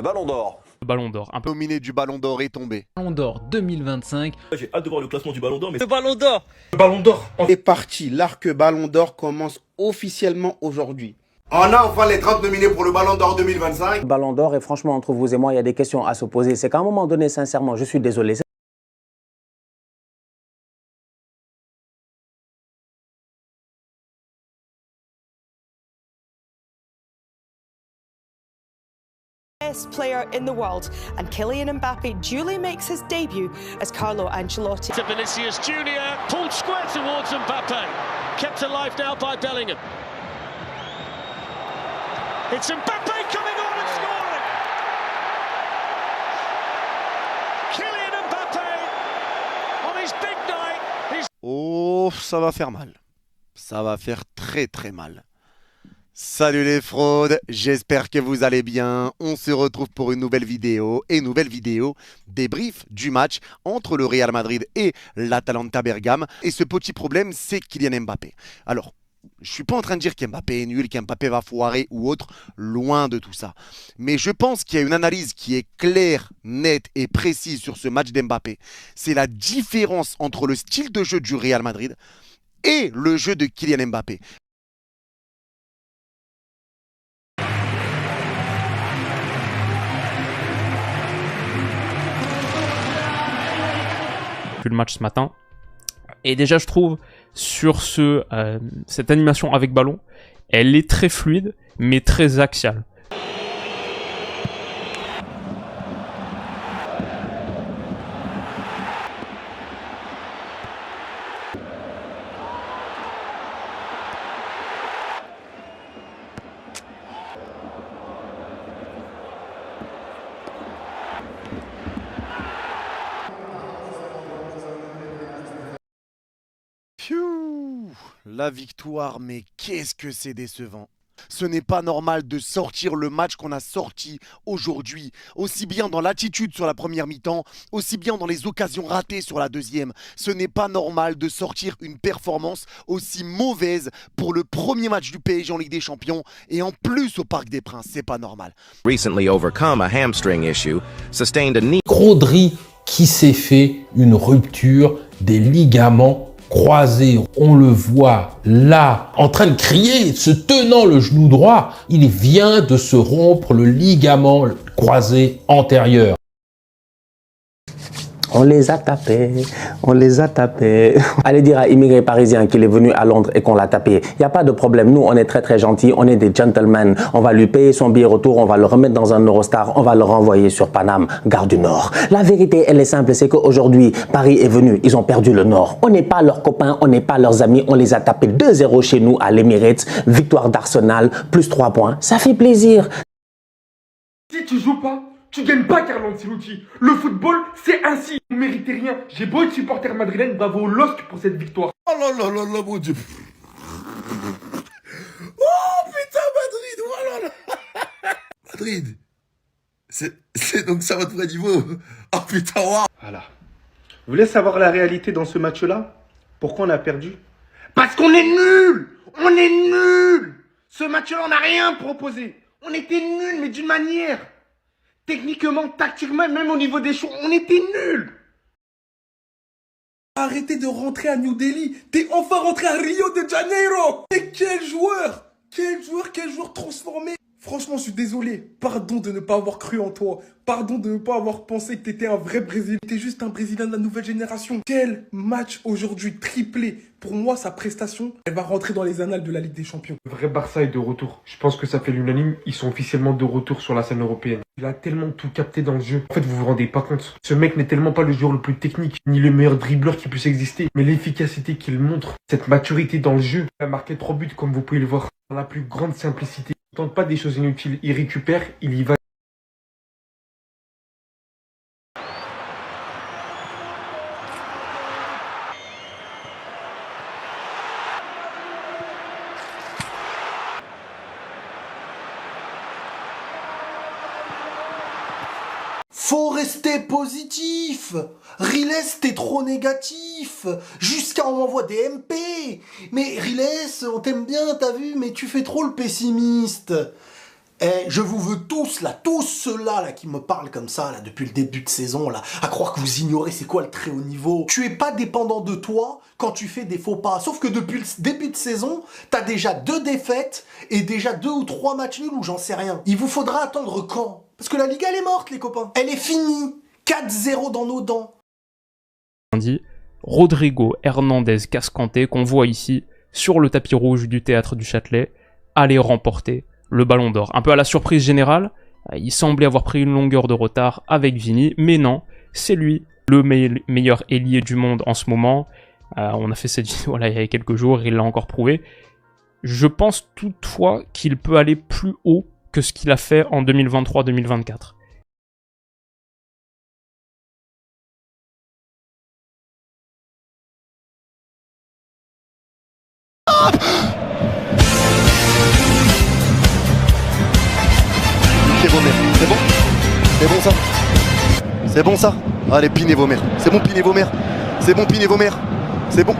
Ballon d'Or. Le Ballon d'Or, un peu. Nominé du Ballon d'Or est tombé. Ballon d'Or 2025. J'ai hâte de voir le classement du Ballon d'Or, mais Le Ballon d'Or. le Ballon d'Or. est parti, l'arc Ballon d'Or commence officiellement aujourd'hui. On a enfin les 30 nominés pour le Ballon d'Or 2025. Ballon d'Or, et franchement, entre vous et moi, il y a des questions à se poser. C'est qu'à un moment donné, sincèrement, je suis désolé. Best player in the world, and Kylian Mbappe duly makes his debut as Carlo Ancelotti. To Vinicius Junior, pulled square towards Mbappe, kept alive now by Bellingham. It's Mbappe coming on and scoring. Kylian Mbappe on his big night. Oh, ça va faire mal. Ça va faire très très mal. Salut les fraudes, j'espère que vous allez bien. On se retrouve pour une nouvelle vidéo. Et nouvelle vidéo débrief du match entre le Real Madrid et l'Atalanta Bergame. Et ce petit problème, c'est Kylian Mbappé. Alors, je ne suis pas en train de dire qu'Mbappé est nul, qu'Mbappé va foirer ou autre, loin de tout ça. Mais je pense qu'il y a une analyse qui est claire, nette et précise sur ce match d'Mbappé. C'est la différence entre le style de jeu du Real Madrid et le jeu de Kylian Mbappé. Le match ce matin. Et déjà, je trouve, sur cette animation avec ballon, elle est très fluide, mais très axiale. Pfiou, la victoire, mais qu'est-ce que c'est décevant. Ce n'est pas normal de sortir le match qu'on a sorti aujourd'hui, aussi bien dans l'attitude sur la première mi-temps, aussi bien dans les occasions ratées sur la deuxième. Ce n'est pas normal de sortir une performance aussi mauvaise pour le premier match du PSG en Ligue des Champions et en plus au Parc des Princes, c'est pas normal. Recently overcome a hamstring issue, sustained a knee. Rodri qui s'est fait une rupture des ligaments croisés. On le voit là, en train de crier, se tenant le genou droit. Il vient de se rompre le ligament croisé antérieur. On les a tapés, on les a tapés. Allez dire à immigré parisien qu'il est venu à Londres et qu'on l'a tapé. Il n'y a pas de problème, nous on est très très gentils, on est des gentlemen. On va lui payer son billet retour, on va le remettre dans un Eurostar, on va le renvoyer sur Paname, gare du Nord. La vérité elle est simple, c'est qu'aujourd'hui Paris est venu, ils ont perdu le Nord. On n'est pas leurs copains, on n'est pas leurs amis, on les a tapés 2-0 chez nous à l'Emirates. Victoire d'Arsenal, plus 3 points, ça fait plaisir. Si tu joues pas, tu gagnes pas, Carlo Ancelotti. Le football, c'est ainsi. Vous méritez rien. J'ai beau être supporter madrilène, bravo au LOSC pour cette victoire. Oh là là là là, mon Dieu. Oh putain, Madrid, oh là là. Madrid, c'est donc ça votre vrai niveau. Oh putain, waouh. Voilà. Vous voulez savoir la réalité dans ce match-là? Pourquoi on a perdu? Parce qu'on est nuls. On est nuls. Ce match-là, on n'a rien proposé. On était nuls, mais d'une manière... Techniquement, tactiquement, même au niveau des choix, on était nuls. Arrêtez de rentrer à New Delhi. T'es enfin rentré à Rio de Janeiro. Et quel joueur! Quel joueur transformé! Franchement, je suis désolé. Pardon de ne pas avoir cru en toi. Pardon de ne pas avoir pensé que t'étais un vrai Brésilien. T'es juste un Brésilien de la nouvelle génération. Quel match aujourd'hui, triplé. Pour moi, sa prestation, elle va rentrer dans les annales de la Ligue des Champions. Le vrai Barça est de retour. Je pense que ça fait l'unanime. Ils sont officiellement de retour sur la scène européenne. Il a tellement tout capté dans le jeu. En fait, vous vous rendez pas compte. Ce mec n'est tellement pas le joueur le plus technique, ni le meilleur dribbleur qui puisse exister. Mais l'efficacité qu'il montre, cette maturité dans le jeu. Il a marqué 3 buts, comme vous pouvez le voir. Dans la plus grande simplicité. Il ne tente pas des choses inutiles. Il récupère, il y va. Faut rester positif. Riles, t'es trop négatif. Jusqu'à on m'envoie des MP. Mais Riles, on t'aime bien, t'as vu, mais tu fais trop le pessimiste. Je vous veux tous là, tous ceux-là là, qui me parlent comme ça là, depuis le début de saison, là, à croire que vous ignorez c'est quoi le très haut niveau. Tu es pas dépendant de toi quand tu fais des faux pas. Sauf que depuis le début de saison, t'as déjà 2 défaites et déjà 2 ou 3 matchs nuls ou j'en sais rien. Il vous faudra attendre quand? Parce que la Liga elle est morte les copains. Elle est finie. 4-0 dans nos dents. Rodrigo Hernandez Cascante qu'on voit ici sur le tapis rouge du Théâtre du Châtelet allait remporter le Ballon d'Or. Un peu à la surprise générale, il semblait avoir pris une longueur de retard avec Vini, mais non, c'est lui le meilleur ailier du monde en ce moment. On a fait cette vidéo là, il y a quelques jours, il l'a encore prouvé. Je pense toutefois qu'il peut aller plus haut que ce qu'il a fait en 2023-2024. C'est bon? C'est bon ça? C'est bon ça? Allez, pinez vos mères. C'est bon, pinez vos mères. C'est bon, pinez vos mères. C'est bon.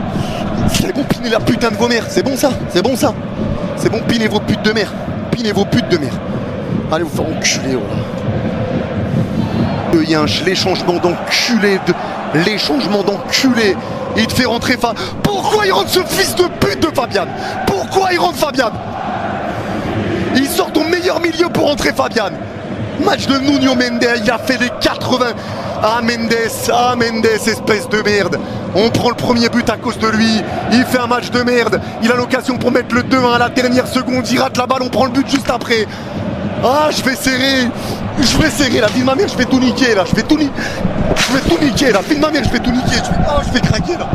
C'est bon, pinez la putain de vos mères. C'est bon ça? C'est bon ça? C'est bon, pinez vos putes de mère. Pinez vos putes de mère. Allez vous faire enculer, oh là. Il y a les changements d'enculé. Les changements d'enculé. Il te fait rentrer Pourquoi il rentre ce fils de pute de Fabian? Pourquoi il rentre Fabian? Il sort ton meilleur milieu pour rentrer Fabian. Match de Nuno Mendes, il a fait les 80. Ah Mendes, espèce de merde. On prend le premier but à cause de lui. Il fait un match de merde. Il a l'occasion pour mettre le 2-1 à la dernière seconde. Il rate la balle, on prend le but juste après. Ah, je vais serrer la vie de ma mère, je vais tout niquer là. Je vais tout niquer la vie de ma mère, je vais tout niquer. Je vais craquer là.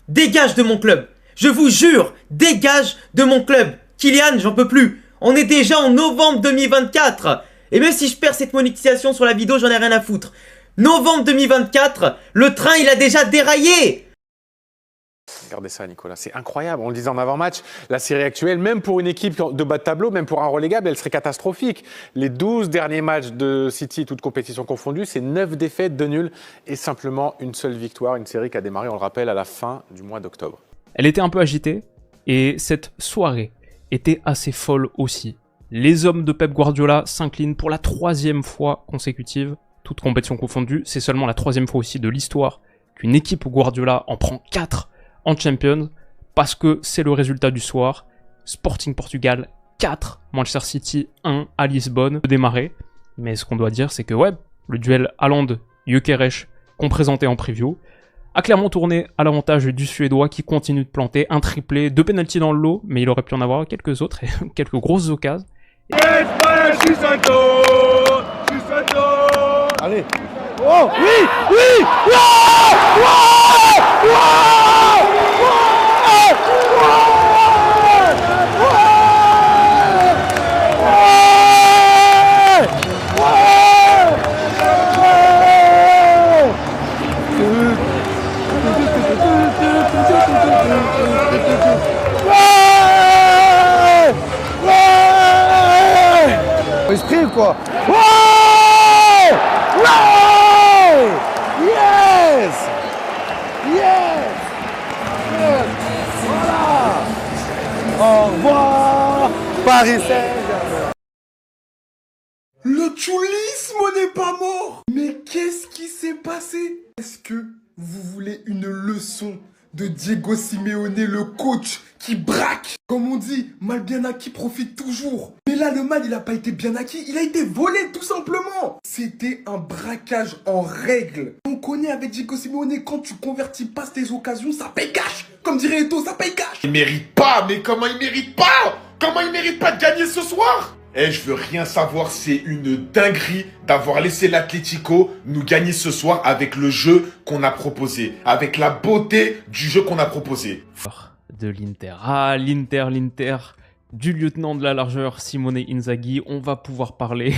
Dégage de mon club. Je vous jure, dégage de mon club. Kylian, j'en peux plus. On est déjà en novembre 2024. Et même si je perds cette monétisation sur la vidéo, j'en ai rien à foutre. Novembre 2024, le train il a déjà déraillé. Regardez ça Nicolas, c'est incroyable, on le disait en avant-match, la série actuelle, même pour une équipe de bas de tableau, même pour un relégable, elle serait catastrophique. Les 12 derniers matchs de City, toutes compétitions confondues, c'est 9 défaites, 2 nuls et simplement une seule victoire, une série qui a démarré, on le rappelle, à la fin du mois d'octobre. Elle était un peu agitée et cette soirée était assez folle aussi. Les hommes de Pep Guardiola s'inclinent pour la 3e fois consécutive, toutes compétitions confondues, c'est seulement la 3e fois aussi de l'histoire qu'une équipe Guardiola en prend 4 en Champions, parce que c'est le résultat du soir. Sporting Portugal 4, Manchester City 1 à Lisbonne, démarrer. Mais ce qu'on doit dire, c'est que ouais, le duel Haaland-Gyökeres qu'on présentait en preview a clairement tourné à l'avantage du Suédois qui continue de planter un triplé, 2 pénaltys dans le lot, mais il aurait pu en avoir quelques autres et quelques grosses occasions. Allez. Oh oui, oui, wow, wow, Esprit ou quoi? Ouais! Ouais! Yes! Yes! Yes! Voilà! Au revoir, Paris Saint-Germain! Le tchoulisme n'est pas mort! Mais qu'est-ce qui s'est passé? Est-ce que vous voulez une leçon de Diego Simeone, le coach qui braque? Comme on dit, mal bien acquis profite toujours. Mais là, le mal, il a pas été bien acquis, il a été volé, tout simplement. C'était un braquage en règle. On connaît avec Diego Simeone, quand tu convertis pas tes occasions, ça paye cash. Comme dirait Eto, ça paye cash. Il mérite pas, mais comment il mérite pas? Comment il mérite pas de gagner ce soir? Eh, je veux rien savoir, c'est une dinguerie d'avoir laissé l'Atlético nous gagner ce soir avec le jeu qu'on a proposé, avec la beauté du jeu qu'on a proposé. De l'Inter. Ah, l'Inter, du lieutenant de la largeur Simone Inzaghi. On va pouvoir parler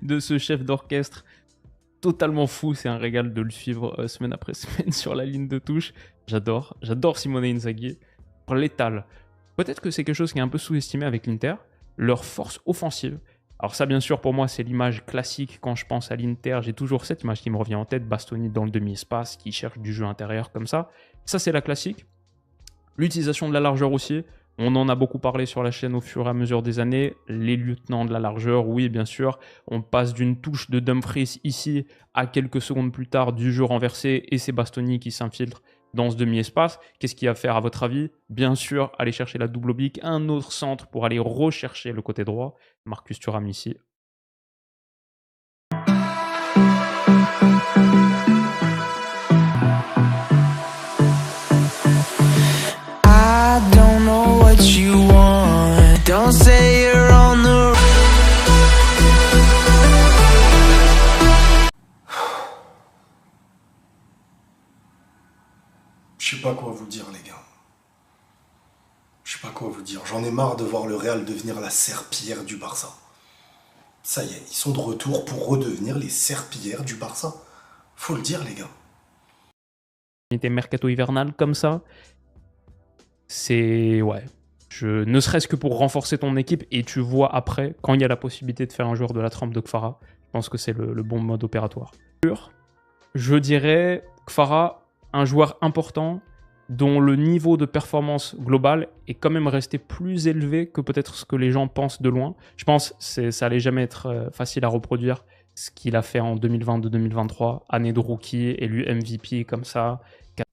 de ce chef d'orchestre totalement fou, c'est un régal de le suivre semaine après semaine sur la ligne de touche. J'adore Simone Inzaghi. Létal. Peut-être que c'est quelque chose qui est un peu sous-estimé avec l'Inter, leur force offensive. Alors ça, bien sûr, pour moi, c'est l'image classique quand je pense à l'Inter. J'ai toujours cette image qui me revient en tête, Bastoni dans le demi-espace, qui cherche du jeu intérieur comme ça. Ça, c'est la classique. L'utilisation de la largeur aussi. On en a beaucoup parlé sur la chaîne au fur et à mesure des années. Les lieutenants de la largeur, oui, bien sûr. On passe d'une touche de Dumfries ici à quelques secondes plus tard du jeu renversé et c'est Bastoni qui s'infiltre dans ce demi-espace. Qu'est-ce qu'il y a à faire à votre avis? Bien sûr, aller chercher la double oblique, un autre centre pour aller rechercher le côté droit. Marcus Thuram ici. I don't know what you want. Don't say you're on the. Je sais pas quoi vous dire, les gars. Je sais pas quoi vous dire. J'en ai marre de voir le Real devenir la serpillière du Barça. Ça y est, ils sont de retour pour redevenir les serpillières du Barça. Faut le dire, les gars. Était mercato hivernal comme ça, c'est ouais. Ne serait-ce que pour renforcer ton équipe et tu vois après quand il y a la possibilité de faire un joueur de la trempe de Kfara, je pense que c'est le bon mode opératoire. Je dirais Kfara, un joueur important dont le niveau de performance globale est quand même resté plus élevé que peut-être ce que les gens pensent de loin. Je pense que ça allait jamais être facile à reproduire ce qu'il a fait en 2022-2023, année de rookie, élu MVP comme ça.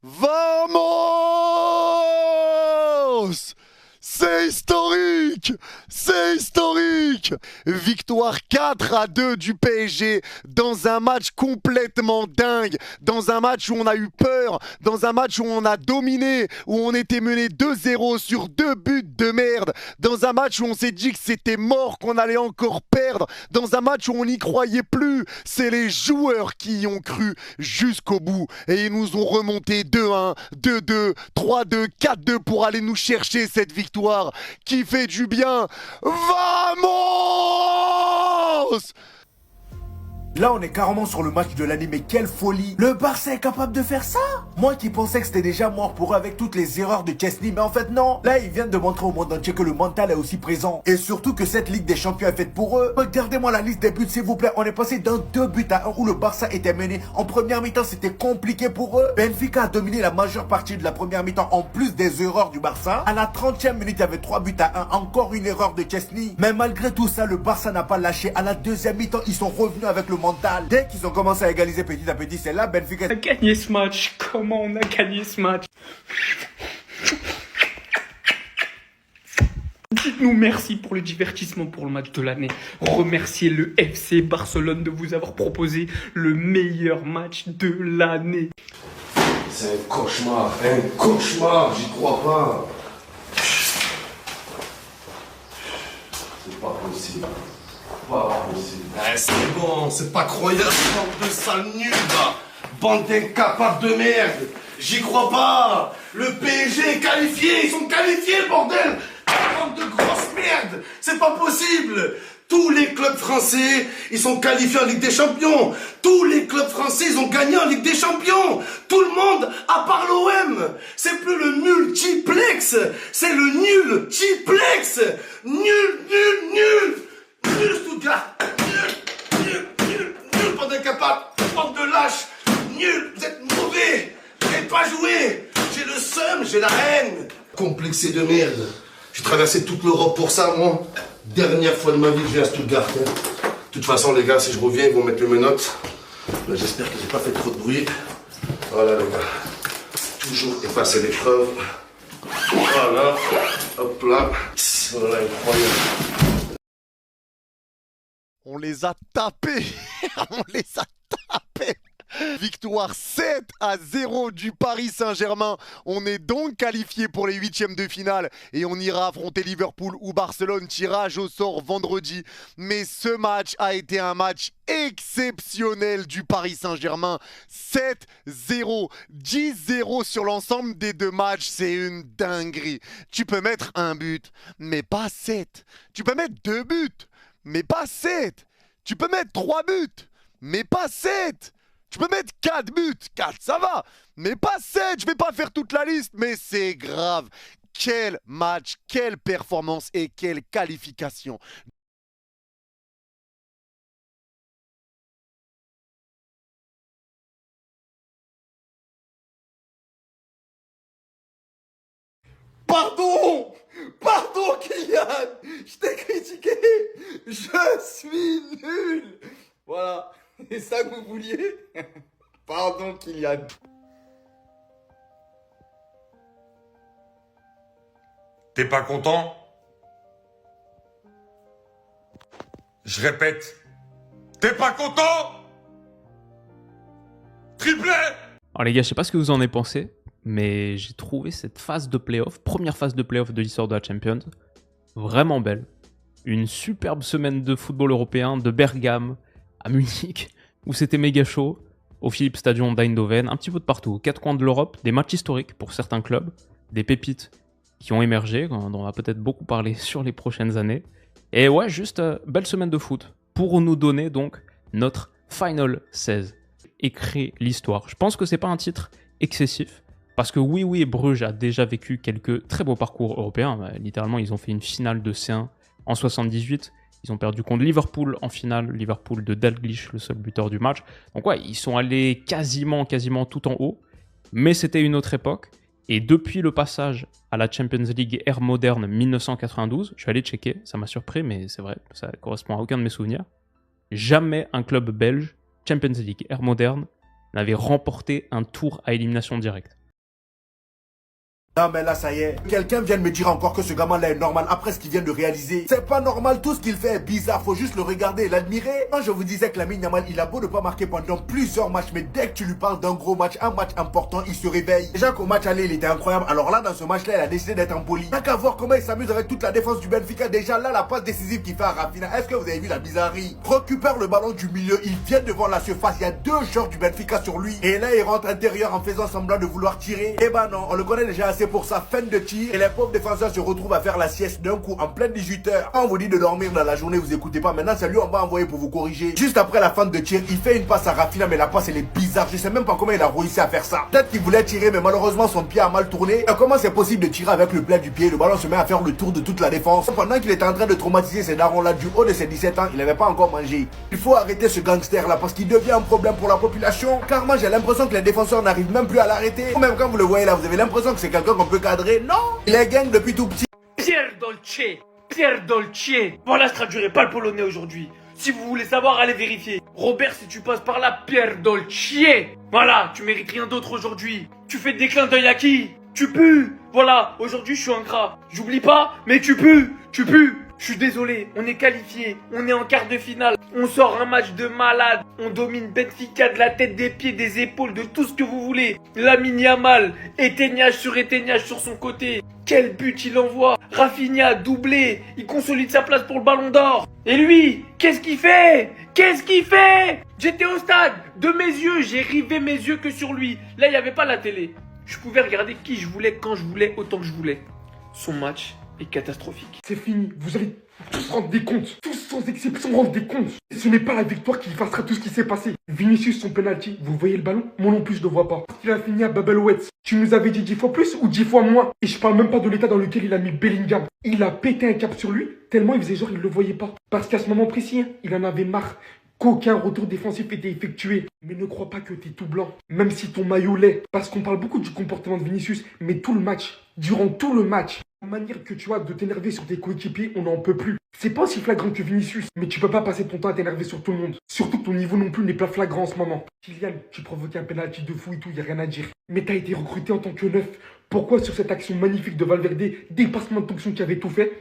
Vamos! C'est historique! C'est historique! Victoire 4-2 du PSG dans un match complètement dingue, dans un match où on a eu peur, dans un match où on a dominé, où on était mené 2-0 sur 2 buts de merde, dans un match où on s'est dit que c'était mort, qu'on allait encore perdre, dans un match où on n'y croyait plus. C'est les joueurs qui y ont cru jusqu'au bout et ils nous ont remonté 2-1, 2-2, 3-2, 4-2 pour aller nous chercher cette victoire qui fait du bien. Vamos! Là, on est carrément sur le match de l'année, mais quelle folie! Le Barça est capable de faire ça? Moi qui pensais que c'était déjà mort pour eux avec toutes les erreurs de Chesney, mais en fait non! Là, ils viennent de montrer au monde entier que le mental est aussi présent. Et surtout que cette Ligue des Champions est faite pour eux. Regardez-moi la liste des buts, s'il vous plaît. On est passé d'un 2-1 où le Barça était mené. En première mi-temps, c'était compliqué pour eux. Benfica a dominé la majeure partie de la première mi-temps, en plus des erreurs du Barça. À la 30e minute, il y avait 3-1. Encore une erreur de Chesney. Mais malgré tout ça, le Barça n'a pas lâché. À la deuxième mi-temps, ils sont revenus avec le mental. Dès qu'ils ont commencé à égaliser petit à petit, c'est là Benfica a gagné ce match. Comment on a gagné ce match? Dites-nous merci pour le divertissement pour le match de l'année. Remerciez le FC Barcelone de vous avoir proposé le meilleur match de l'année. C'est un cauchemar, j'y crois pas. C'est pas possible. Pas possible. C'est bon, c'est pas croyable, bande de sales nuls, là. Bande d'incapables de merde. J'y crois pas. Le PSG est qualifié, ils sont qualifiés, bordel. Bande de grosses merdes. C'est pas possible. Tous les clubs français, ils sont qualifiés en Ligue des Champions. Tous les clubs français, ils ont gagné en Ligue des Champions. Tout le monde, à part l'OM. C'est plus le multiplex, c'est le nul-tiplex. Nul. Nul Stuttgart, nul, bande d'incapables, bande de lâches, nul, vous êtes mauvais, vous n'avez pas joué, j'ai le seum, j'ai la haine. Complexé de merde, j'ai traversé toute l'Europe pour ça, moi. Dernière fois de ma vie que je viens à Stuttgart. De toute façon, les gars, si je reviens, ils vont mettre le menottes. J'espère que j'ai pas fait trop de bruit. Voilà, les gars, toujours effacer l'épreuve. Voilà, hop là, voilà, incroyable. On les a tapés. On les a tapés. Victoire 7-0 du Paris Saint-Germain. On est donc qualifié pour les 8e de finale et on ira affronter Liverpool ou Barcelone. Tirage au sort vendredi. Mais ce match a été un match exceptionnel du Paris Saint-Germain. 7-0, 10-0 sur l'ensemble des 2 matchs. C'est une dinguerie. Tu peux mettre un but, mais pas 7. Tu peux mettre 2 buts, mais pas 7. Tu peux mettre 3 buts, mais pas 7. Tu peux mettre 4 buts, 4 ça va, mais pas 7, je vais pas faire toute la liste, mais c'est grave. Quel match, quelle performance et quelle qualification. Pardon! Pardon, Kylian! Je t'ai critiqué! Je suis nul! Voilà. C'est ça que vous vouliez? Pardon, Kylian. T'es pas content? Je répète. T'es pas content? Triplé! Alors les gars, je sais pas ce que vous en avez pensé, mais j'ai trouvé cette phase de playoff, première phase de playoff de l'histoire de la Champions, vraiment belle. Une superbe semaine de football européen de Bergame à Munich, où c'était méga chaud, au Philips Stadion d'Eindhoven, un petit peu de partout, aux 4 coins de l'Europe, des matchs historiques pour certains clubs, des pépites qui ont émergé, dont on va peut-être beaucoup parler sur les prochaines années. Et ouais, juste belle semaine de foot, pour nous donner donc notre Final 16. Écrit l'histoire. Je pense que c'est pas un titre excessif, parce que oui, Bruges a déjà vécu quelques très beaux parcours européens. Littéralement, ils ont fait une finale de C1 en 78. Ils ont perdu contre Liverpool en finale. Liverpool de Dalglish, le seul buteur du match. Donc ouais, ils sont allés quasiment tout en haut. Mais c'était une autre époque. Et depuis le passage à la Champions League ère moderne 1992, je vais aller checker, ça m'a surpris, mais c'est vrai, ça correspond à aucun de mes souvenirs. Jamais un club belge, Champions League ère moderne, n'avait remporté un tour à élimination directe. Non mais là ça y est, quelqu'un vient de me dire encore que ce gamin là est normal après ce qu'il vient de réaliser. C'est pas normal, tout ce qu'il fait est bizarre, faut juste le regarder et l'admirer. Quand je vous disais que Lamine Yamal il a beau ne pas marquer pendant plusieurs matchs, mais dès que tu lui parles d'un gros match, un match important, il se réveille. Déjà qu'au match aller il était incroyable, alors là dans ce match là il a décidé d'être impoli. T'as qu'à voir comment il s'amuse avec toute la défense du Benfica. Déjà là la passe décisive qu'il fait à Rafinha, est-ce que vous avez vu la bizarrerie? Récupère le ballon du milieu, il vient devant la surface, il y a 2 joueurs du Benfica sur lui. Et là il rentre intérieur en faisant semblant de vouloir tirer. Eh ben non, on le connaît déjà assez pour ça, fin de tir. Et les pauvres défenseurs se retrouvent à faire la sieste d'un coup en pleine 18h. Quand on vous dit de dormir dans la journée, vous écoutez pas. Maintenant c'est lui on va envoyer pour vous corriger. Juste après la fin de tir, il fait une passe à Rafinha, mais la passe elle est bizarre. Je sais même pas comment il a réussi à faire ça. Peut-être qu'il voulait tirer, mais malheureusement son pied a mal tourné. Et comment c'est possible de tirer avec le plat du pied? Le ballon se met à faire le tour de toute la défense. Pendant qu'il était en train de traumatiser ces darons là du haut de ses 17 ans, il n'avait pas encore mangé. Il faut arrêter ce gangster là parce qu'il devient un problème pour la population. Car moi j'ai l'impression que les défenseurs n'arrivent même plus à l'arrêter. Même quand vous le voyez là, vous avez l'impression que c'est quelqu'un qu'on peut cadrer. Non, il est gang depuis tout petit. Pierre Dolce. Voilà, je traduirai pas le polonais aujourd'hui. Si vous voulez savoir, allez vérifier. Robert, si tu passes par là, Pierre Dolce. Voilà, tu mérites rien d'autre aujourd'hui. Tu fais des clins d'œil à qui? Tu pues. Voilà, aujourd'hui je suis ingrat. J'oublie pas, mais tu pues. Tu pues. Je suis désolé, on est qualifié, on est en quart de finale, on sort un match de malade, on domine Benfica de la tête, des pieds, des épaules, de tout ce que vous voulez. Lamine Yamal, éteignage sur son côté. Quel but il envoie. Rafinha, doublé, il consolide sa place pour le ballon d'or. Et lui, qu'est-ce qu'il fait? J'étais au stade, de mes yeux, j'ai rivé mes yeux que sur lui. Là, il n'y avait pas la télé. Je pouvais regarder qui je voulais, quand je voulais, autant que je voulais. Son match est catastrophique. C'est fini, vous allez tous rendre des comptes. Tous sans exception rendre des comptes. Et ce n'est pas la victoire qui effacera tout ce qui s'est passé. Vinicius, son penalty, vous voyez le ballon? Moi non plus je ne le vois pas. Il a fini à Babelwetz. Tu nous avais dit 10 fois plus ou 10 fois moins? Et je parle même pas de l'état dans lequel il a mis Bellingham. Il a pété un cap sur lui, tellement il faisait genre il le voyait pas. Parce qu'à ce moment précis, il en avait marre qu'aucun retour défensif était effectué. Mais ne crois pas que t'es tout blanc, même si ton maillot l'est. Parce qu'on parle beaucoup du comportement de Vinicius, mais tout le match, durant tout le match, la manière que tu as de t'énerver sur tes coéquipiers, on n'en peut plus. C'est pas aussi flagrant que Vinicius, mais tu peux pas passer ton temps à t'énerver sur tout le monde. Surtout que ton niveau non plus n'est pas flagrant en ce moment. Kylian, tu provoquais un penalty de fou et tout, y a rien à dire. Mais t'as été recruté en tant que neuf. Pourquoi sur cette action magnifique de Valverde, dépassement de fonction qui avait tout fait,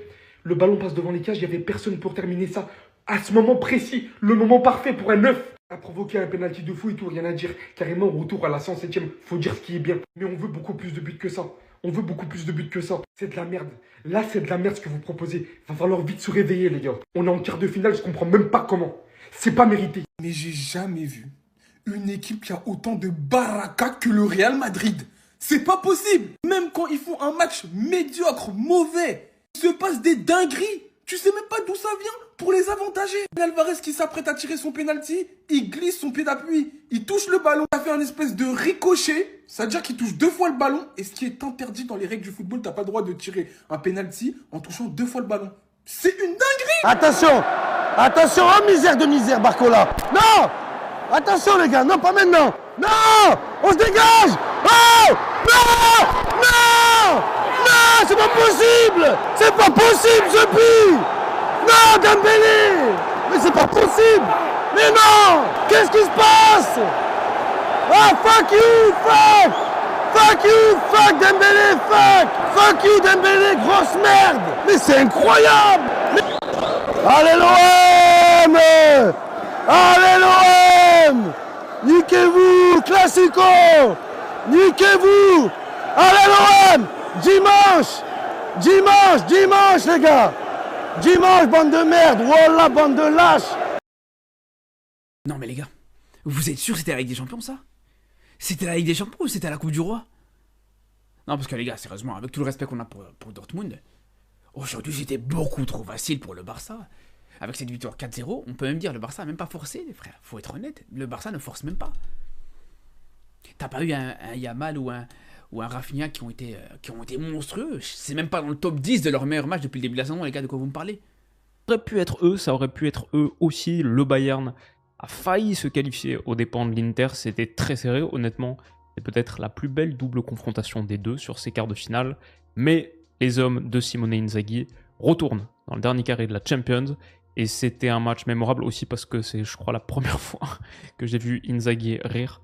le ballon passe devant les cages, il y avait personne pour terminer ça. À ce moment précis, le moment parfait pour un neuf. A provoqué un penalty de fou et tout, rien à dire. Carrément au retour à la 107e, faut dire ce qui est bien. Mais on veut beaucoup plus de buts que ça. C'est de la merde. Là, c'est de la merde ce que vous proposez. Va falloir vite se réveiller, les gars. On est en quart de finale, je comprends même pas comment. C'est pas mérité. Mais j'ai jamais vu une équipe qui a autant de baraka que le Real Madrid. C'est pas possible. Même quand ils font un match médiocre, mauvais, il se passe des dingueries. Tu sais même pas d'où ça vient pour les avantager. Alvarez qui s'apprête à tirer son penalty, il glisse son pied d'appui, il touche le ballon, il a fait un espèce de ricochet, c'est-à-dire qu'il touche 2 fois le ballon, et ce qui est interdit dans les règles du football, t'as pas le droit de tirer un penalty en touchant 2 fois le ballon. C'est une dinguerie. Attention, attention, oh misère de misère, Barcola. Non, attention les gars, non pas maintenant. Non, on se dégage. Oh, non, non, non, c'est pas possible. C'est pas possible ce but. Non, Dembélé. Mais c'est pas possible. Mais non, qu'est-ce qui se passe? Ah, fuck you, fuck. Fuck you, fuck Dembélé, fuck. Fuck you Dembélé, grosse merde. Mais c'est incroyable. Allez l'OM. Allez l'OM. Niquez-vous, Classico. Niquez-vous. Allez l'OM. Dimanche. Dimanche, dimanche les gars. Dimanche, bande de merde. Wallah, bande de lâches. Non mais les gars, vous êtes sûr que c'était la Ligue des Champions ça? C'était la Ligue des Champions ou c'était la Coupe du Roi? Non parce que les gars, sérieusement, avec tout le respect qu'on a pour Dortmund, aujourd'hui c'était beaucoup trop facile pour le Barça. Avec cette victoire 4-0, on peut même dire le Barça n'a même pas forcé, les frères. Faut être honnête, le Barça ne force même pas. T'as pas eu un Yamal ou un Rafinha qui ont été monstrueux. C'est même pas dans le top 10 de leur meilleur match depuis le début de la saison, les gars, de quoi vous me parlez? Ça aurait pu être eux, ça aurait pu être eux aussi. Le Bayern a failli se qualifier aux dépens de l'Inter, c'était très serré, honnêtement. C'est peut-être la plus belle double confrontation des deux sur ces quarts de finale. Mais les hommes de Simone Inzaghi retournent dans le dernier carré de la Champions. Et c'était un match mémorable aussi parce que c'est, je crois, la première fois que j'ai vu Inzaghi rire.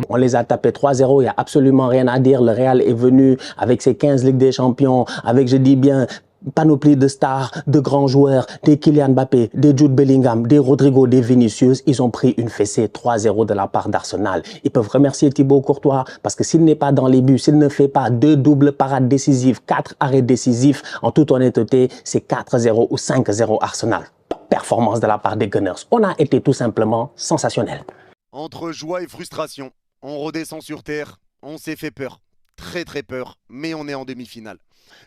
On les a tapés 3-0, il n'y a absolument rien à dire. Le Real est venu avec ses 15 Ligues des Champions, avec, je dis bien, panoplie de stars, de grands joueurs, des Kylian Mbappé, des Jude Bellingham, des Rodrigo, des Vinicius. Ils ont pris une fessée 3-0 de la part d'Arsenal. Ils peuvent remercier Thibaut Courtois parce que s'il n'est pas dans les buts, s'il ne fait pas 2 doubles parades décisives, 4 arrêts décisifs, en toute honnêteté, c'est 4-0 ou 5-0 Arsenal. Performance de la part des Gunners. On a été tout simplement sensationnel. Entre joie et frustration, on redescend sur terre, on s'est fait peur. Très très peur, mais on est en demi-finale.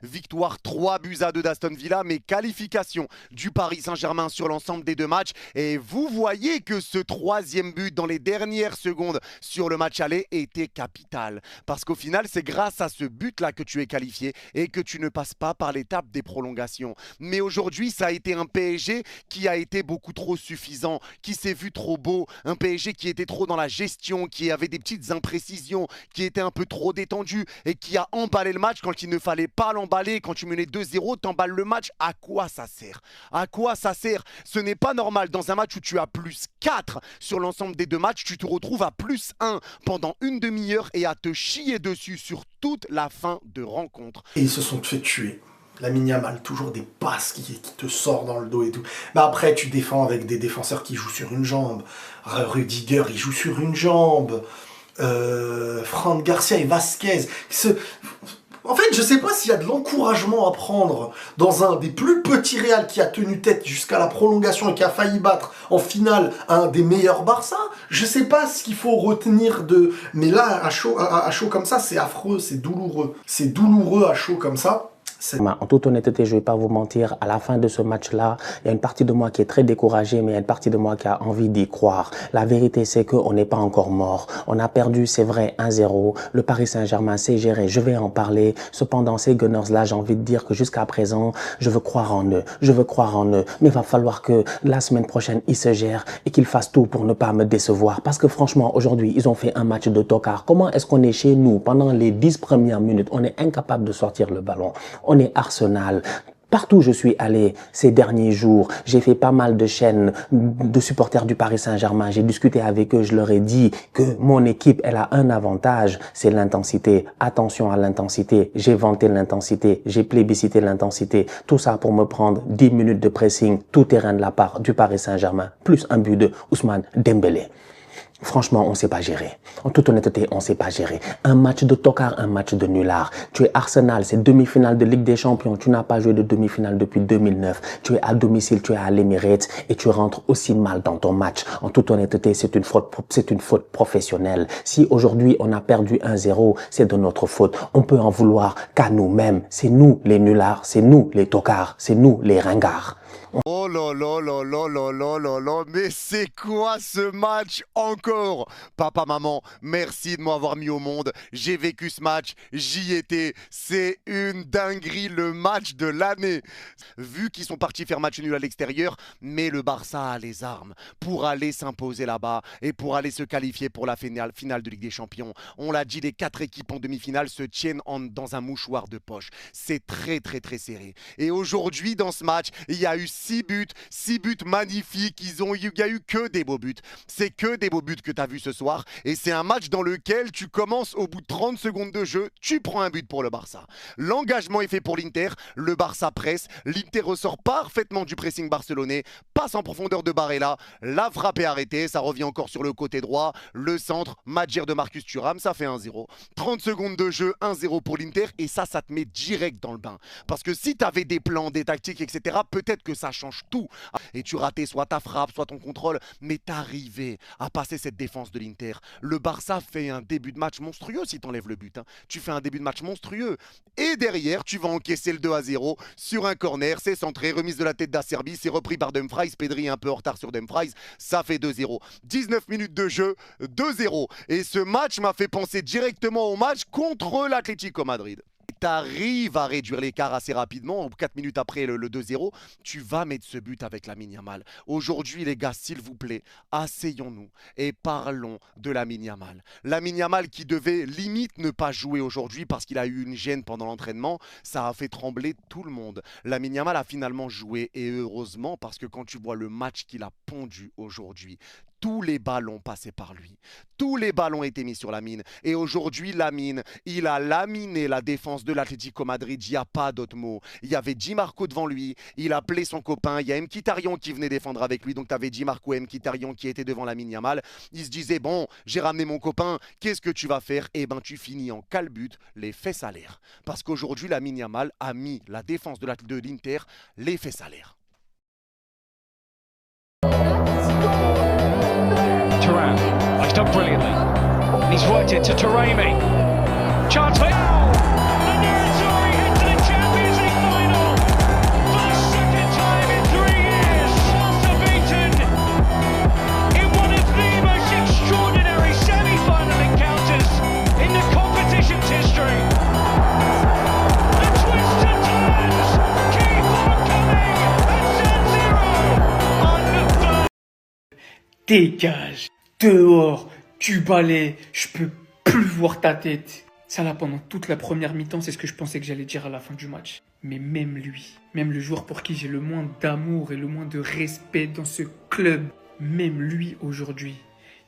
Victoire 3-2 d'Aston Villa, mais qualification du Paris Saint-Germain sur l'ensemble des 2 matchs. Et vous voyez que ce 3e but dans les dernières secondes sur le match aller était capital. Parce qu'au final, c'est grâce à ce but-là que tu es qualifié et que tu ne passes pas par l'étape des prolongations. Mais aujourd'hui, ça a été un PSG qui a été beaucoup trop suffisant, qui s'est vu trop beau. Un PSG qui était trop dans la gestion, qui avait des petites imprécisions, qui était un peu trop détendu et qui a emballé le match quand il ne fallait pas l'emballer. Quand tu menais 2-0, t'emballes le match. À quoi ça sert? À quoi ça sert? Ce n'est pas normal. Dans un match où tu as plus 4 sur l'ensemble des 2 matchs, tu te retrouves à plus 1 pendant une demi-heure et à te chier dessus sur toute la fin de rencontre. Et ils se sont fait tuer. Lamine Yamal, toujours des passes qui te sortent dans le dos et tout. Mais après, tu défends avec des défenseurs qui jouent sur une jambe. Rudiger, il joue sur une jambe. Fran Garcia et Vasquez. En fait, je sais pas s'il y a de l'encouragement à prendre dans un des plus petits Real qui a tenu tête jusqu'à la prolongation et qui a failli battre en finale un des meilleurs Barça. Je sais pas ce qu'il faut retenir de... Mais là, à chaud comme ça, c'est affreux, c'est douloureux. C'est douloureux à chaud comme ça. En toute honnêteté, je ne vais pas vous mentir, à la fin de ce match-là, il y a une partie de moi qui est très découragée, mais il y a une partie de moi qui a envie d'y croire. La vérité, c'est qu'on n'est pas encore mort. On a perdu, c'est vrai, 1-0. Le Paris Saint-Germain s'est géré, je vais en parler. Cependant, ces Gunners-là, j'ai envie de dire que jusqu'à présent, je veux croire en eux. Je veux croire en eux. Mais il va falloir que la semaine prochaine, ils se gèrent et qu'ils fassent tout pour ne pas me décevoir. Parce que franchement, aujourd'hui, ils ont fait un match de tocard. Comment est-ce qu'on est chez nous pendant les 10 premières minutes? On est incapable de sortir le ballon. On est Arsenal. Partout où je suis allé ces derniers jours, j'ai fait pas mal de chaînes de supporters du Paris Saint-Germain. J'ai discuté avec eux, je leur ai dit que mon équipe, elle a un avantage, c'est l'intensité. Attention à l'intensité. J'ai vanté l'intensité, j'ai plébiscité l'intensité. Tout ça pour me prendre 10 minutes de pressing, tout terrain de la part du Paris Saint-Germain, plus un but de Ousmane Dembélé. Franchement, on ne sait pas gérer. En toute honnêteté, on ne sait pas gérer. Un match de tocard, un match de nulard. Tu es Arsenal, c'est demi-finale de Ligue des Champions. Tu n'as pas joué de demi-finale depuis 2009. Tu es à domicile, tu es à l'Emirates et tu rentres aussi mal dans ton match. En toute honnêteté, c'est une faute professionnelle. Si aujourd'hui on a perdu 1-0, c'est de notre faute. On peut en vouloir qu'à nous-mêmes. C'est nous les nulards, c'est nous les tocards, c'est nous les ringards. Oh là là là là là là là là, mais c'est quoi ce match encore? Papa, maman, merci de m'avoir mis au monde. J'ai vécu ce match, j'y étais. C'est une dinguerie, le match de l'année. Vu qu'ils sont partis faire match nul à l'extérieur, mais le Barça a les armes pour aller s'imposer là-bas et pour aller se qualifier pour la finale de Ligue des Champions. On l'a dit, les 4 équipes en demi-finale se tiennent dans un mouchoir de poche. C'est très très très serré. Et aujourd'hui, dans ce match, il y a eu 6 buts magnifiques. Il y a eu que des beaux buts. C'est que des beaux buts que tu as vu ce soir. Et c'est un match dans lequel tu commences au bout de 30 secondes de jeu, tu prends un but pour le Barça. L'engagement est fait pour l'Inter. Le Barça presse. L'Inter ressort parfaitement du pressing barcelonais. Passe en profondeur de Barella. La frappe est arrêtée. Ça revient encore sur le côté droit. Le centre, Madjer de Marcus Thuram. Ça fait 1-0. 30 secondes de jeu, 1-0 pour l'Inter. Et ça te met direct dans le bain. Parce que si tu avais des plans, des tactiques, etc., peut-être que ça change tout. Et tu ratais soit ta frappe, soit ton contrôle, mais t'arrivais à passer cette défense de l'Inter. Le Barça fait un début de match monstrueux si t'enlèves le but. Tu fais un début de match monstrueux. Et derrière, tu vas encaisser le 2-0 sur un corner. C'est centré, remise de la tête d'Acerbi, c'est repris par Dumfries. Pedri est un peu en retard sur Dumfries. Ça fait 2-0. 19 minutes de jeu, 2-0. Et ce match m'a fait penser directement au match contre l'Atlético Madrid. Tu arrives à réduire l'écart assez rapidement, 4 minutes après le 2-0, tu vas mettre ce but avec Lamine Yamal. Aujourd'hui, les gars, s'il vous plaît, asseyons-nous et parlons de Lamine Yamal. Lamine Yamal qui devait limite ne pas jouer aujourd'hui parce qu'il a eu une gêne pendant l'entraînement, ça a fait trembler tout le monde. Lamine Yamal a finalement joué et heureusement parce que quand tu vois le match qu'il a pondu aujourd'hui, tous les ballons passaient par lui. Tous les ballons étaient mis sur Lamine. Et aujourd'hui, Lamine, il a laminé la défense de l'Atlético Madrid. Il n'y a pas d'autre mot. Il y avait Di Marco devant lui. Il appelait son copain. Il y a Mkhitaryan qui venait défendre avec lui. Donc, tu avais Di Marco et Mkhitaryan qui étaient devant Lamine Yamal. Il se disait, bon, j'ai ramené mon copain. Qu'est-ce que tu vas faire? Eh ben, tu finis en calbute, les fesses à l'air. Parce qu'aujourd'hui, Lamine Yamal a mis la défense de l'Inter les fesses à l'air. Thuram, he's done brilliantly. He's worked it to Taremi. Chance for... And Nerazzurri into the Champions League final. For the second time in 3 years. Barca beaten in one of the most extraordinary semi-final encounters in the competition's history. The twists and turns keep on coming at San Siro. Dégage, dehors, tu balais, je peux plus voir ta tête. Ça là, pendant toute la première mi-temps, c'est ce que je pensais que j'allais dire à la fin du match. Mais même lui, même le joueur pour qui j'ai le moins d'amour et le moins de respect dans ce club, même lui aujourd'hui,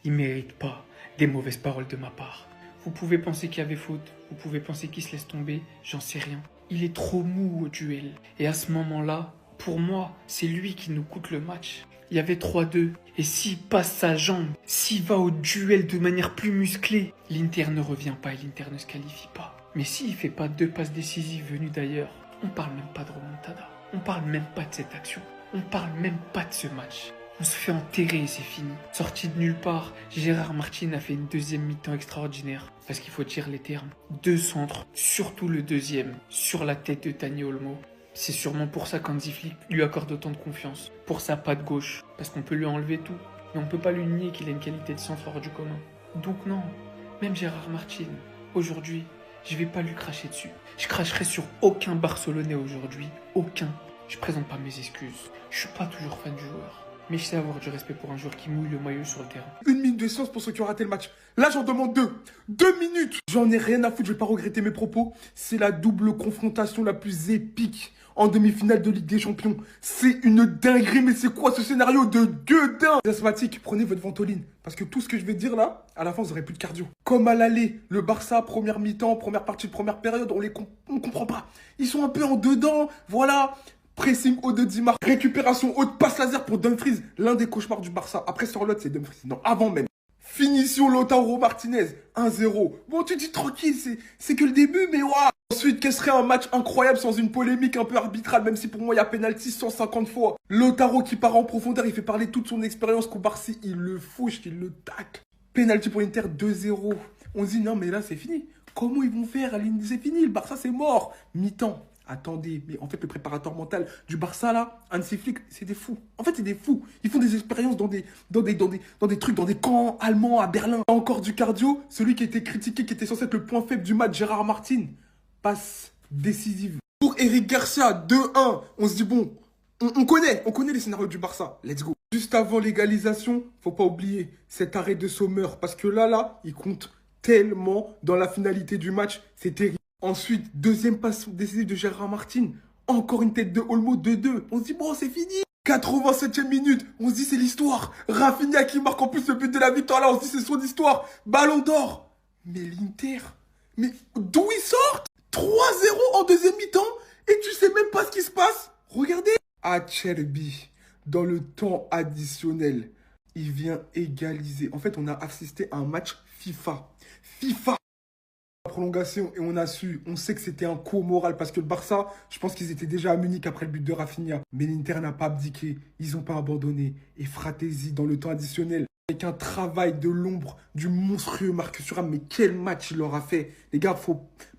il mérite pas des mauvaises paroles de ma part. Vous pouvez penser qu'il y avait faute, vous pouvez penser qu'il se laisse tomber, j'en sais rien. Il est trop mou au duel. Et à ce moment-là, pour moi, c'est lui qui nous coûte le match. Il y avait 3-2. Et s'il passe sa jambe, s'il va au duel de manière plus musclée, l'Inter ne revient pas et l'Inter ne se qualifie pas. Mais s'il fait pas 2 passes décisives venues d'ailleurs, on parle même pas de remontada. On parle même pas de cette action. On parle même pas de ce match. On se fait enterrer et c'est fini. Sorti de nulle part, Gérard Martin a fait une deuxième mi-temps extraordinaire. Parce qu'il faut dire les termes. 2 centres, surtout le deuxième, sur la tête de Dani Olmo. C'est sûrement pour ça qu'Hansi Flick lui accorde autant de confiance. Pour sa patte gauche. Parce qu'on peut lui enlever tout. Mais on peut pas lui nier qu'il a une qualité de centre hors du commun. Donc non, même Gérard Martin, aujourd'hui, je vais pas lui cracher dessus. Je cracherai sur aucun Barcelonais aujourd'hui. Aucun. Je présente pas mes excuses. Je suis pas toujours fan du joueur. Mais je sais avoir du respect pour un joueur qui mouille le maillot sur le terrain. 1 minute de silence pour ceux qui ont raté le match. Là, j'en demande 2. 2 minutes. J'en ai rien à foutre, je vais pas regretter mes propos. C'est la double confrontation la plus épique en demi-finale de Ligue des Champions. C'est une dinguerie, mais c'est quoi ce scénario de gueudin? Les asthmatiques, prenez votre ventoline. Parce que tout ce que je vais dire là, à la fin, vous aurez plus de cardio. Comme à l'aller, le Barça, première mi-temps, première partie de première période, on comprend pas. Ils sont un peu en dedans, voilà. Pressing haut de Di Marco, récupération haute, passe laser pour Dumfries. L'un des cauchemars du Barça. Après, sur l'autre, c'est Dumfries. Non, avant même. Finition Lautaro Martinez, 1-0. Bon, tu dis tranquille, c'est que le début, mais waouh. Ensuite, quel serait un match incroyable sans une polémique un peu arbitrale, même si pour moi il y a penalty 150 fois. Lautaro qui part en profondeur, il fait parler toute son expérience qu'au Barça, il le fouche, il le tacle. Penalty pour l'Inter, 2-0. On se dit non mais là c'est fini. Comment ils vont faire? C'est fini, le Barça c'est mort. Mi-temps. Attendez, mais en fait le préparateur mental du Barça là, Hansi Flick, c'est des fous. En fait c'est des fous. Ils font des expériences dans des trucs, dans des camps allemands à Berlin. Encore du cardio, celui qui était critiqué, qui était censé être le point faible du match, Gérard Martin, passe décisive. Pour Eric Garcia, 2-1, on se dit bon, on connaît les scénarios du Barça, let's go. Juste avant l'égalisation, faut pas oublier cet arrêt de Sommer, parce que là, il compte tellement dans la finalité du match, c'est terrible. Ensuite, deuxième passe décisive de Gérard Martin. Encore une tête de Olmo, 2-2. On se dit, bon, c'est fini. 87e minute. On se dit, c'est l'histoire. Rafinha qui marque en plus le but de la victoire. Là, on se dit, c'est son histoire. Ballon d'or. Mais l'Inter, mais d'où ils sortent? 3-0 en deuxième mi-temps. Et tu sais même pas ce qui se passe. Regardez. Acerbi, dans le temps additionnel, il vient égaliser. En fait, on a assisté à un match FIFA. Prolongation et on sait que c'était un coup moral parce que le Barça, je pense qu'ils étaient déjà à Munich après le but de Rafinha. Mais l'Inter n'a pas abdiqué, ils n'ont pas abandonné. Et Fratesi dans le temps additionnel, avec un travail de l'ombre du monstrueux Marcus Thuram. Mais quel match il leur a fait. Les gars,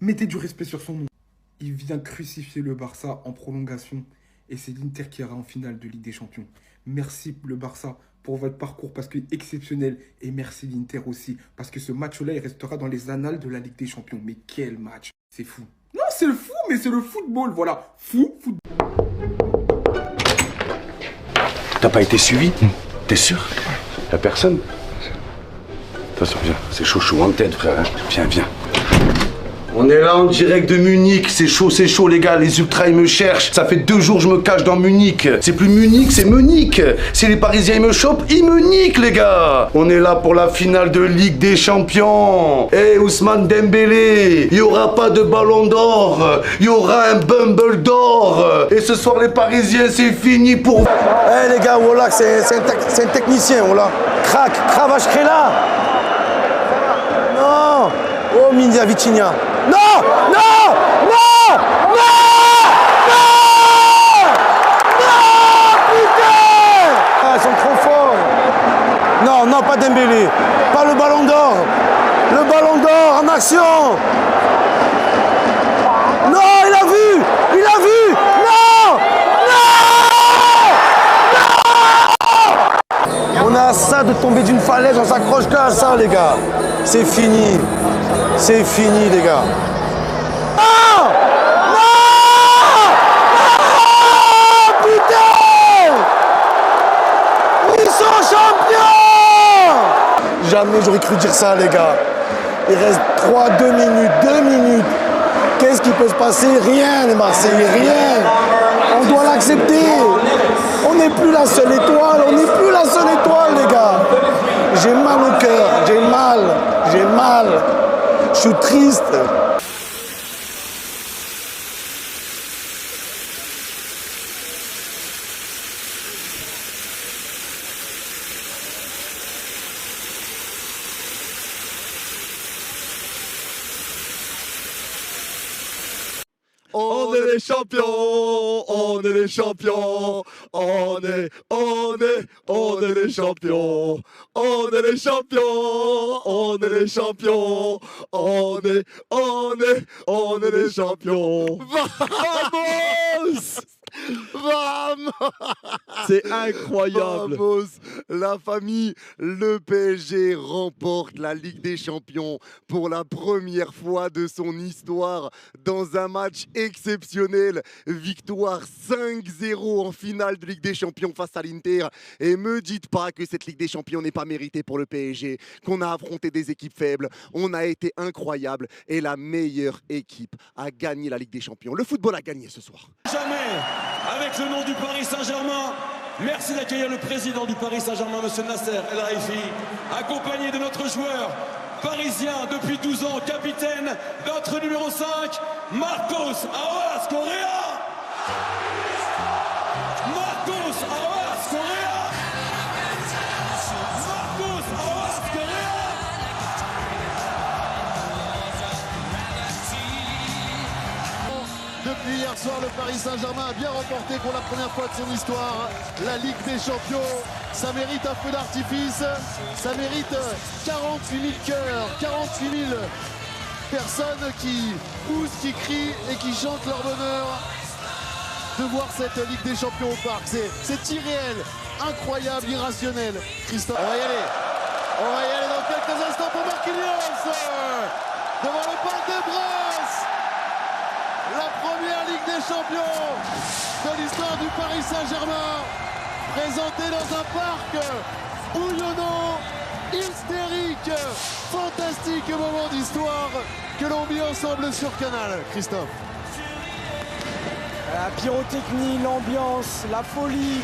mettez du respect sur son nom. Il vient crucifier le Barça en prolongation. Et c'est l'Inter qui ira en finale de Ligue des Champions. Merci le Barça pour votre parcours parce que exceptionnel. Et merci l'Inter aussi parce que ce match-là, il restera dans les annales de la Ligue des Champions. Mais quel match. C'est fou. Non, c'est le fou, mais c'est le football. Voilà. Football. T'as pas été suivi? T'es sûr? Y'a personne? Attention, viens. C'est chaud en tête, frère. Viens. On est là en direct de Munich, c'est chaud les gars, les ultras ils me cherchent. Ça fait 2 jours que je me cache dans Munich. C'est plus Munich, c'est Munich. Si les Parisiens ils me chopent, ils me niquent les gars. On est là pour la finale de Ligue des Champions. Eh Ousmane Dembélé, il y aura pas de ballon d'or, il y aura un Bumble d'or. Et ce soir les Parisiens c'est fini pour... Eh les gars, voilà, c'est un technicien, voilà. Cravache là. Non. Oh Mindia Vitinha. Non! Putain! Ah, ils sont trop forts! Non, pas Dembélé. Pas le ballon d'or. Le ballon d'or en action! Non, il a vu! Non! On a ça de tomber d'une falaise, on s'accroche qu'à ça, les gars. C'est fini, les gars. Non! Putain! Ils sont champions! Jamais j'aurais cru dire ça, les gars. Il reste 2 minutes. Qu'est-ce qui peut se passer? Rien, les Marseillais, rien. On doit l'accepter. On n'est plus la seule étoile, les gars. J'ai mal au cœur, j'ai mal. Je suis triste. On est les champions, on est les champions, on est les champions, on est les champions, on est les champions, on est les champions. Vamos! Vamos! C'est incroyable. Vamos! La famille, le PSG remporte la Ligue des Champions pour la première fois de son histoire dans un match exceptionnel. Victoire 5-0 en finale de Ligue des Champions face à l'Inter. Et me dites pas que cette Ligue des Champions n'est pas méritée pour le PSG, qu'on a affronté des équipes faibles. On a été incroyable et la meilleure équipe a gagné la Ligue des Champions. Le football a gagné ce soir. Jamais, avec le nom du Paris Saint-Germain, merci d'accueillir le président du Paris Saint-Germain, M. Nasser El Khelaifi, accompagné de notre joueur parisien depuis 12 ans, capitaine, notre numéro 5, Marcos Aouas Correa. Marcos Aouas Correa. Marcos Aouas Correa. Paris Saint-Germain a bien remporté pour la première fois de son histoire la Ligue des Champions. Ça mérite un feu d'artifice, ça mérite 48 000 cœurs, 48 000 personnes qui poussent, qui crient et qui chantent leur bonheur de voir cette Ligue des Champions au parc. C'est irréel, incroyable, irrationnel. Christophe, on va y aller. On va y aller dans quelques instants pour Marquinhos devant le Parc des Princes. La première Ligue des Champions de l'histoire du Paris Saint-Germain, présentée dans un parc bouillonnant, hystérique, fantastique moment d'histoire que l'on vit ensemble sur Canal. Christophe. La pyrotechnie, l'ambiance, la folie.